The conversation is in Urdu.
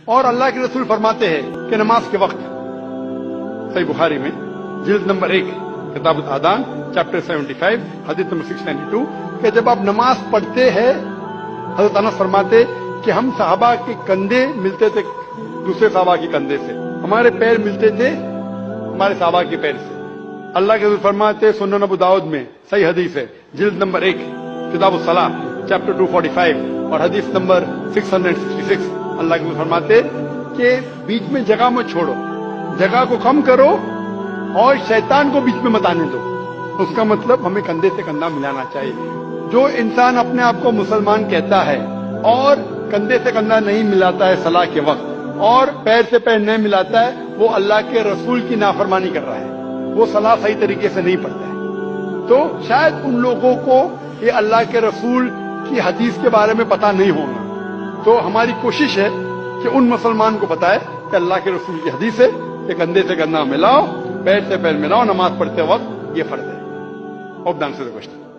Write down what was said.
اور اللہ کے رسول فرماتے ہیں کہ نماز کے وقت، صحیح بخاری میں جلد نمبر 1 کتاب الادان چیپٹر 75 حدیث نمبر 692 کہ جب آپ نماز پڑھتے ہیں، حضرت انس فرماتے کہ ہم صحابہ کے کندھے ملتے تھے دوسرے صحابہ کے کندھے سے، ہمارے پیر ملتے تھے ہمارے صحابہ کے پیر سے۔ اللہ کے رسول فرماتے سنن ابو داؤد میں صحیح حدیث ہے جلد نمبر 1 کتاب الصلاح چیپٹر 245 اور حدیث نمبر 666، اللہ کے رسول فرماتے کہ بیچ میں جگہ مت چھوڑو، جگہ کو کم کرو اور شیطان کو بیچ میں مت آنے دو۔ اس کا مطلب ہمیں کندھے سے کندھا ملانا چاہیے۔ جو انسان اپنے آپ کو مسلمان کہتا ہے اور کندھے سے کندھا نہیں ملاتا ہے صلاح کے وقت اور پیر سے پیر نہیں ملاتا ہے، وہ اللہ کے رسول کی نافرمانی کر رہا ہے، وہ صلاح صحیح طریقے سے نہیں پڑھتا ہے۔ تو شاید ان لوگوں کو یہ اللہ کے رسول کی حدیث کے بارے میں پتہ نہیں ہوگا، تو ہماری کوشش ہے کہ ان مسلمان کو بتائے کہ اللہ کے رسول کی حدیث ہے کہ کندھے سے کندھا ملاؤ، پیر سے پیر ملاؤ، نماز پڑھتے وقت یہ فرض ہے۔ Hope that answers the question.